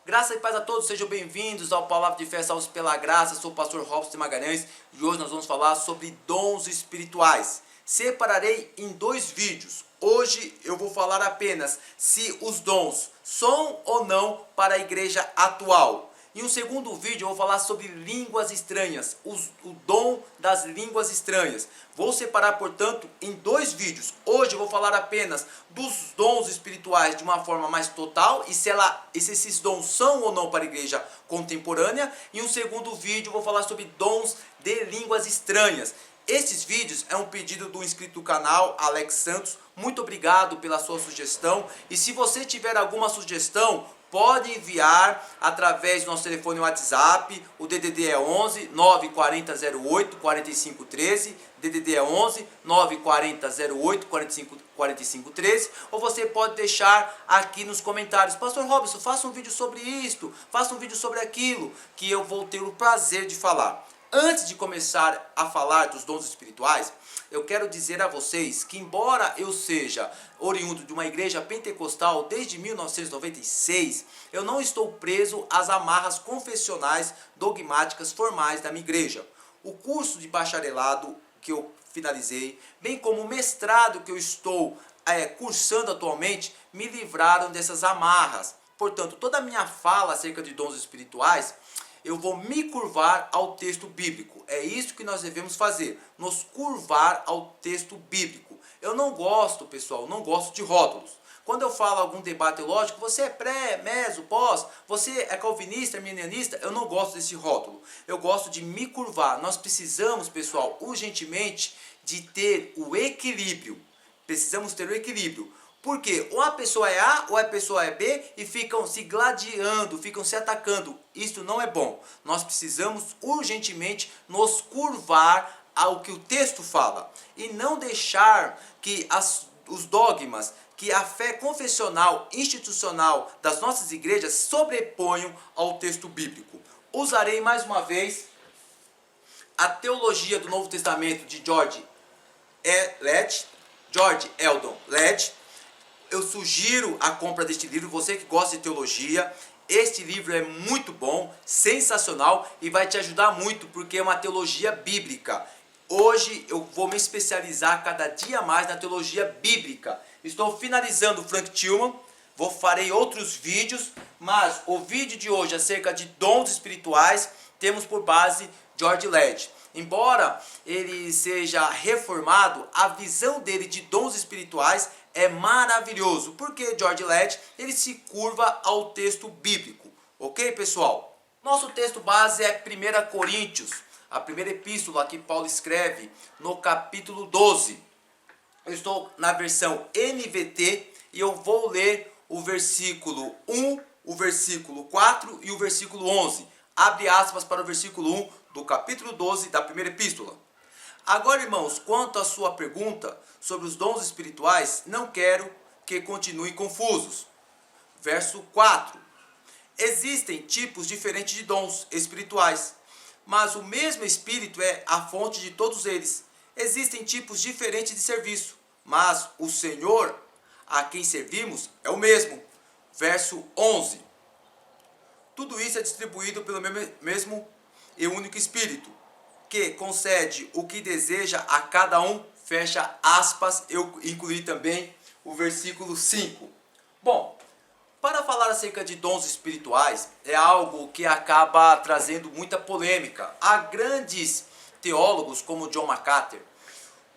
Graça e paz a todos, sejam bem-vindos ao Palavra de Fé Salvos pela Graça. Sou o pastor Robson Magalhães e hoje nós vamos falar sobre dons espirituais. Separarei em 2 vídeos. Hoje eu vou falar apenas se os dons são ou não para a igreja atual. Em um segundo vídeo eu vou falar sobre línguas estranhas, o dom das línguas estranhas. Vou separar, portanto, em 2 vídeos. Hoje eu vou falar apenas dos dons espirituais de uma forma mais total e se esses dons são ou não para a igreja contemporânea. Em um segundo vídeo eu vou falar sobre dons de línguas estranhas. Esses vídeos é um pedido do inscrito do canal, Alex Santos. Muito obrigado pela sua sugestão. E se você tiver alguma sugestão, pode enviar através do nosso telefone WhatsApp. O DDD é 11 940 08 45 13. DDD é 11 940 08 45 13. Ou você pode deixar aqui nos comentários: Pastor Robson, faça um vídeo sobre isto, faça um vídeo sobre aquilo, que eu vou ter o prazer de falar. Antes de começar a falar dos dons espirituais, eu quero dizer a vocês que, embora eu seja oriundo de uma igreja pentecostal desde 1996, eu não estou preso às amarras confessionais dogmáticas formais da minha igreja. O curso de bacharelado que eu finalizei, bem como o mestrado que eu estou cursando atualmente, me livraram dessas amarras. Portanto, toda a minha fala acerca de dons espirituais, eu vou me curvar ao texto bíblico. É isso que nós devemos fazer, nos curvar ao texto bíblico. Eu não gosto, pessoal, não gosto de rótulos. Quando eu falo algum debate teológico, você é pré, meso, pós, você é calvinista, arminianista, eu não gosto desse rótulo. Eu gosto de me curvar. Nós precisamos, pessoal, urgentemente de ter o equilíbrio. Precisamos ter o equilíbrio. Porque ou a pessoa é A ou a pessoa é B e ficam se gladiando, ficam se atacando. Isso não é bom. Nós precisamos urgentemente nos curvar ao que o texto fala. E não deixar que os dogmas, que a fé confessional, institucional das nossas igrejas sobreponham ao texto bíblico. Usarei mais uma vez a teologia do Novo Testamento de George Eldon Ladd. Eu sugiro a compra deste livro, você que gosta de teologia. Este livro é muito bom, sensacional e vai te ajudar muito porque é uma teologia bíblica. Hoje eu vou me especializar cada dia mais na teologia bíblica. Estou finalizando Frank Tillman, farei outros vídeos, mas o vídeo de hoje acerca de dons espirituais temos por base George Ladd. Embora ele seja reformado, a visão dele de dons espirituais é maravilhoso, porque George Ladd ele se curva ao texto bíblico, ok, pessoal? Nosso texto base é 1 Coríntios, a primeira epístola que Paulo escreve no capítulo 12. Eu estou na versão NVT e eu vou ler o versículo 1, o versículo 4 e o versículo 11. Abre aspas para o versículo 1 do capítulo 12 da primeira epístola. Agora, irmãos, quanto à sua pergunta sobre os dons espirituais, não quero que continuem confusos. Verso 4. Existem tipos diferentes de dons espirituais, mas o mesmo Espírito é a fonte de todos eles. Existem tipos diferentes de serviço, mas o Senhor a quem servimos é o mesmo. Verso 11. Tudo isso é distribuído pelo mesmo e único Espírito, que concede o que deseja a cada um, fecha aspas. Eu incluí também o versículo 5. Bom, para falar acerca de dons espirituais, é algo que acaba trazendo muita polêmica. Há grandes teólogos como John MacArthur,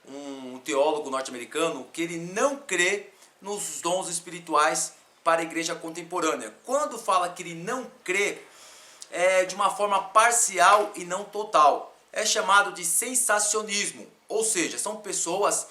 um teólogo norte-americano, que ele não crê nos dons espirituais para a igreja contemporânea. Quando fala que ele não crê, é de uma forma parcial e não total. É chamado de sensacionismo, ou seja, são pessoas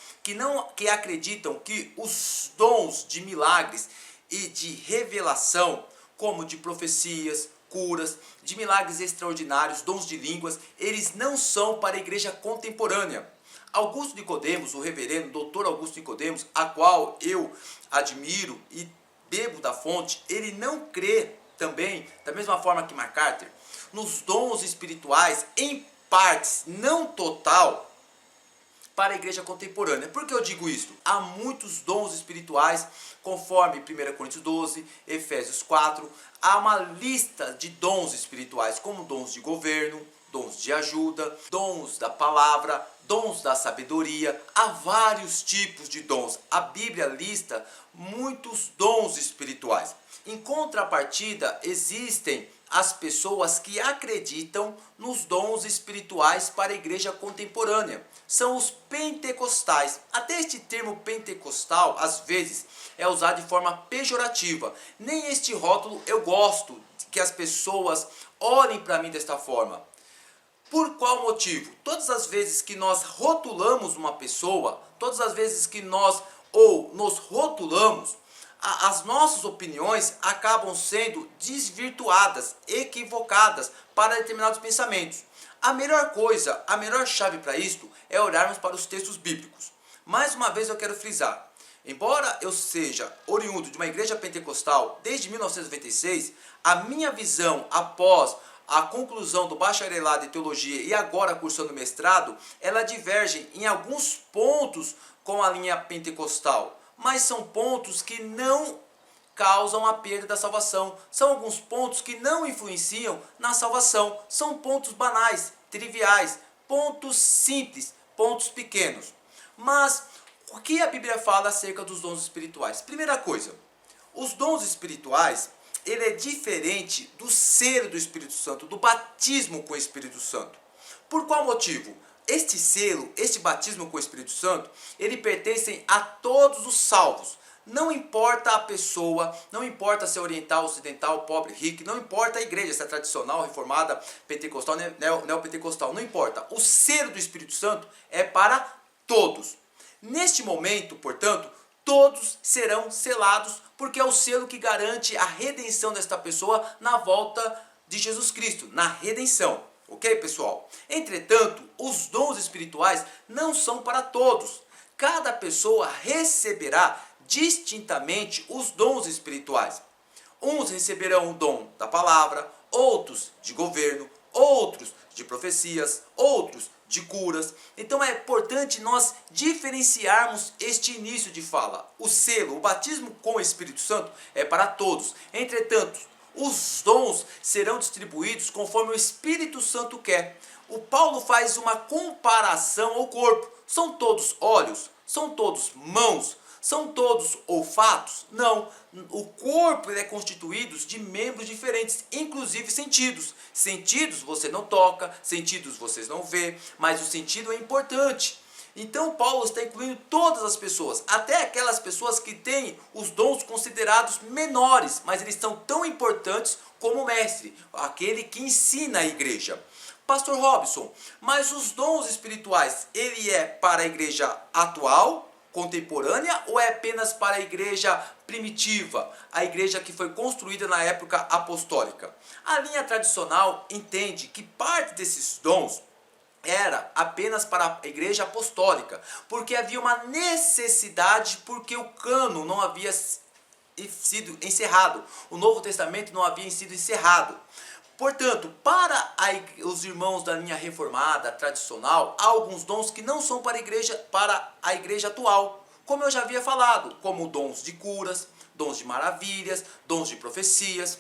que acreditam que os dons de milagres e de revelação, como de profecias, curas, de milagres extraordinários, dons de línguas, eles não são para a igreja contemporânea. Augusto Nicodemos, o reverendo Dr. Augusto Nicodemos, a qual eu admiro e bebo da fonte, ele não crê também, da mesma forma que MacArthur, nos dons espirituais em partes, não total, para a igreja contemporânea. Por que eu digo isso? Há muitos dons espirituais, conforme 1 Coríntios 12, Efésios 4, há uma lista de dons espirituais, como dons de governo, dons de ajuda, dons da palavra, dons da sabedoria. Há vários tipos de dons. A Bíblia lista muitos dons espirituais. Em contrapartida, existem as pessoas que acreditam nos dons espirituais para a igreja contemporânea. São os pentecostais. Até este termo pentecostal, às vezes, é usado de forma pejorativa. Nem este rótulo eu gosto que as pessoas olhem para mim desta forma. Por qual motivo? Todas as vezes que nós rotulamos uma pessoa, todas as vezes que nós nos rotulamos, as nossas opiniões acabam sendo desvirtuadas, equivocadas para determinados pensamentos. A melhor coisa, a melhor chave para isto é olharmos para os textos bíblicos. Mais uma vez eu quero frisar, embora eu seja oriundo de uma igreja pentecostal desde 1996, a minha visão após a conclusão do bacharelado em teologia e agora cursando mestrado, ela diverge em alguns pontos com a linha pentecostal. Mas são pontos que não causam a perda da salvação. São alguns pontos que não influenciam na salvação. São pontos banais, triviais, pontos simples, pontos pequenos. Mas o que a Bíblia fala acerca dos dons espirituais? Primeira coisa, os dons espirituais, ele é diferente do selo do Espírito Santo, do batismo com o Espírito Santo. Por qual motivo? Este selo, este batismo com o Espírito Santo, ele pertence a todos os salvos. Não importa a pessoa, não importa se é oriental, ocidental, pobre, rico, não importa a igreja, se é tradicional, reformada, pentecostal, neopentecostal, não importa. O selo do Espírito Santo é para todos. Neste momento, portanto, todos serão selados, porque é o selo que garante a redenção desta pessoa na volta de Jesus Cristo, na redenção. Ok, pessoal? Entretanto, os dons espirituais não são para todos. Cada pessoa receberá distintamente os dons espirituais. Uns receberão o dom da palavra, outros de governo, outros de profecias, outros de curas. Então é importante nós diferenciarmos este início de fala. O selo, o batismo com o Espírito Santo é para todos. Entretanto, os dons serão distribuídos conforme o Espírito Santo quer. O Paulo faz uma comparação ao corpo. São todos olhos? São todos mãos? São todos olfatos? Não. O corpo é constituído de membros diferentes, inclusive sentidos. Sentidos você não toca, sentidos você não vê, mas o sentido é importante. Então Paulo está incluindo todas as pessoas, até aquelas pessoas que têm os dons considerados menores, mas eles são tão importantes como o mestre, aquele que ensina a igreja. Pastor Robson, mas os dons espirituais, ele é para a igreja atual, contemporânea, ou é apenas para a igreja primitiva, a igreja que foi construída na época apostólica? A linha tradicional entende que parte desses dons era apenas para a igreja apostólica, porque havia uma necessidade, porque o cânon não havia sido encerrado, o Novo Testamento não havia sido encerrado. Portanto, para os irmãos da linha reformada, tradicional, há alguns dons que não são para a igreja atual, como eu já havia falado, como dons de curas, dons de maravilhas, dons de profecias.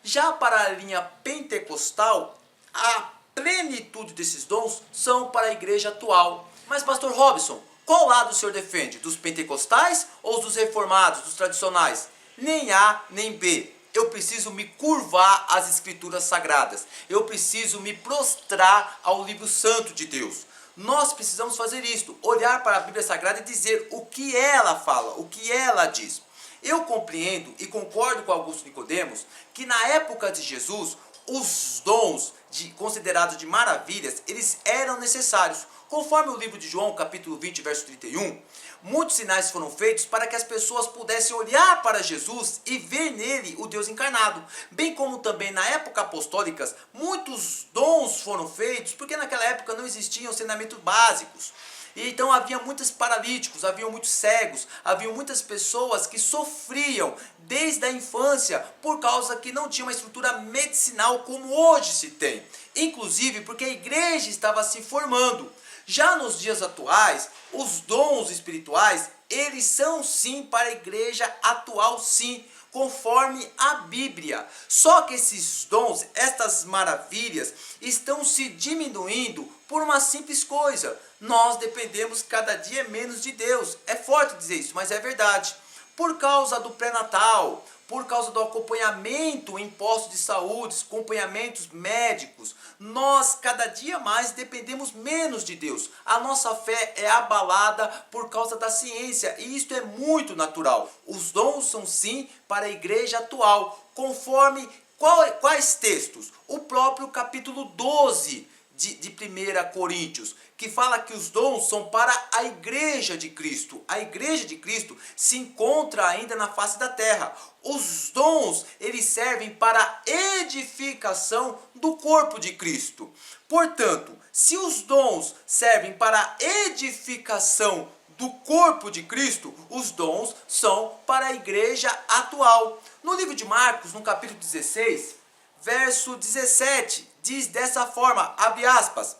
Já para a linha pentecostal, a plenitude desses dons são para a igreja atual. Mas pastor Robson, qual lado o senhor defende? Dos pentecostais ou dos reformados, dos tradicionais? Nem A nem B. Eu preciso me curvar às escrituras sagradas. Eu preciso me prostrar ao livro santo de Deus. Nós precisamos fazer isto, olhar para a Bíblia Sagrada e dizer o que ela fala, o que ela diz. Eu compreendo e concordo com Augusto Nicodemos que na época de Jesus, os dons considerados de maravilhas, eles eram necessários. Conforme o livro de João, capítulo 20, verso 31, muitos sinais foram feitos para que as pessoas pudessem olhar para Jesus e ver nele o Deus encarnado. Bem como também na época apostólica, muitos dons foram feitos, porque naquela época não existiam ensinamentos básicos. E então havia muitos paralíticos, havia muitos cegos, havia muitas pessoas que sofriam desde a infância por causa que não tinha uma estrutura medicinal como hoje se tem. Inclusive porque a igreja estava se formando. Já nos dias atuais, os dons espirituais, eles são sim para a igreja atual sim, conforme a Bíblia. Só que esses dons, estas maravilhas, estão se diminuindo por uma simples coisa. Nós dependemos cada dia menos de Deus. É forte dizer isso, mas é verdade. Por causa do pré-natal, por causa do acompanhamento em postos de saúde, acompanhamentos médicos, nós cada dia mais dependemos menos de Deus. A nossa fé é abalada por causa da ciência e isto é muito natural. Os dons são sim para a igreja atual, conforme quais textos? O próprio capítulo 12 de 1 Coríntios, que fala que os dons são para a igreja de Cristo. A igreja de Cristo se encontra ainda na face da terra. Os dons, eles servem para a edificação do corpo de Cristo. Portanto, se os dons servem para a edificação do corpo de Cristo, os dons são para a igreja atual. No livro de Marcos, no capítulo 16, verso 17, diz dessa forma, abre aspas,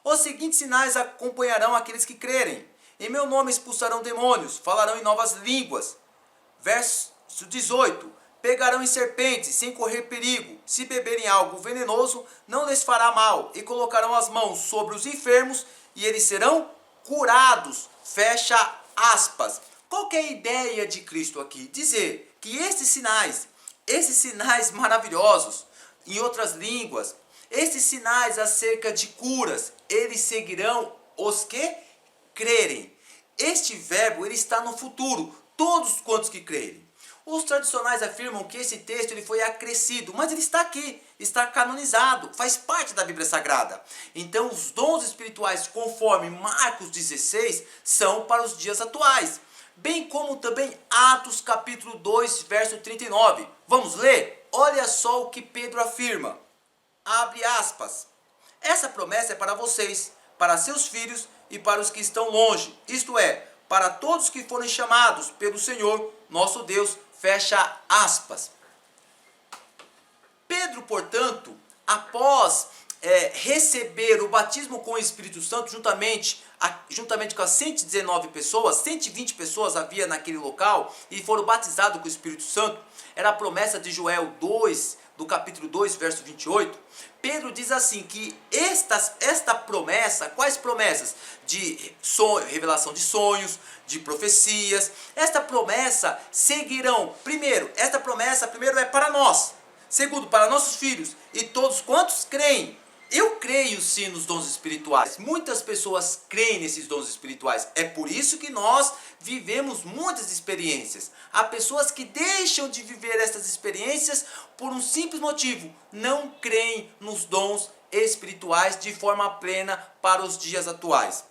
os seguintes sinais acompanharão aqueles que crerem. Em meu nome expulsarão demônios, falarão em novas línguas. Verso 18, pegarão em serpentes sem correr perigo. Se beberem algo venenoso, não lhes fará mal. E colocarão as mãos sobre os enfermos e eles serão curados. Fecha aspas. Qual que é a ideia de Cristo aqui? Dizer que esses sinais maravilhosos, em outras línguas, esses sinais acerca de curas, eles seguirão os que crerem. Este verbo ele está no futuro, todos quantos que crerem. Os tradicionais afirmam que esse texto ele foi acrescido, mas ele está aqui, está canonizado, faz parte da Bíblia Sagrada. Então os dons espirituais, conforme Marcos 16, são para os dias atuais. Bem como também Atos capítulo 2, verso 39. Vamos ler? Olha só o que Pedro afirma. Abre aspas. Essa promessa é para vocês, para seus filhos e para os que estão longe. Isto é, para todos que forem chamados pelo Senhor, nosso Deus. Fecha aspas. Pedro, portanto, após receber o batismo com o Espírito Santo, juntamente com as 119 pessoas, 120 pessoas havia naquele local, e foram batizados com o Espírito Santo, era a promessa de Joel 2, do capítulo 2, verso 28, Pedro diz assim, que esta promessa, quais promessas? De revelação de sonhos, de profecias, esta promessa seguirão, esta promessa primeiro é para nós, segundo, para nossos filhos, e todos quantos creem. Eu creio sim nos dons espirituais. Muitas pessoas creem nesses dons espirituais. É por isso que nós vivemos muitas experiências. Há pessoas que deixam de viver essas experiências por um simples motivo. Não creem nos dons espirituais de forma plena para os dias atuais.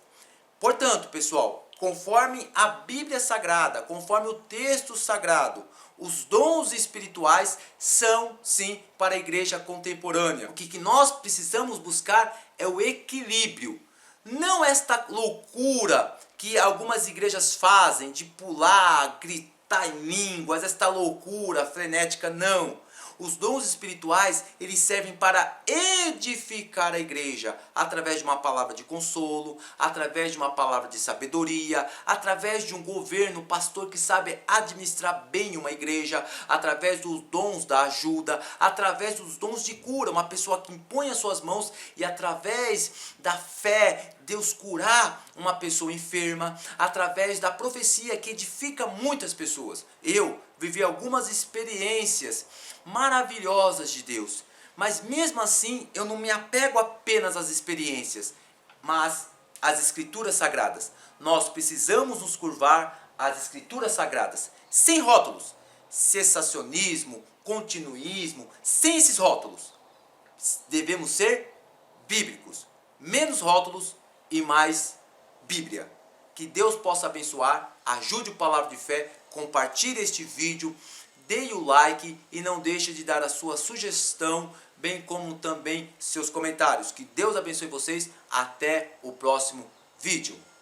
Portanto, pessoal, conforme a Bíblia Sagrada, conforme o texto sagrado, os dons espirituais são sim para a igreja contemporânea. O que nós precisamos buscar é o equilíbrio. Não esta loucura que algumas igrejas fazem de pular, gritar em línguas, esta loucura frenética, não. Os dons espirituais, eles servem para edificar a igreja, através de uma palavra de consolo, através de uma palavra de sabedoria, através de um governo, pastor que sabe administrar bem uma igreja, através dos dons da ajuda, através dos dons de cura, uma pessoa que impõe as suas mãos e através da fé, Deus curar uma pessoa enferma, através da profecia que edifica muitas pessoas. Eu vivi algumas experiências maravilhosas de Deus, mas mesmo assim eu não me apego apenas às experiências, mas às escrituras sagradas. Nós precisamos nos curvar às escrituras sagradas, sem rótulos, cessacionismo, continuismo, sem esses rótulos. Devemos ser bíblicos, menos rótulos e mais Bíblia. Que Deus possa abençoar, ajude o Palavra de Fé, compartilhe este vídeo, dê o like e não deixe de dar a sua sugestão, bem como também seus comentários. Que Deus abençoe vocês, até o próximo vídeo.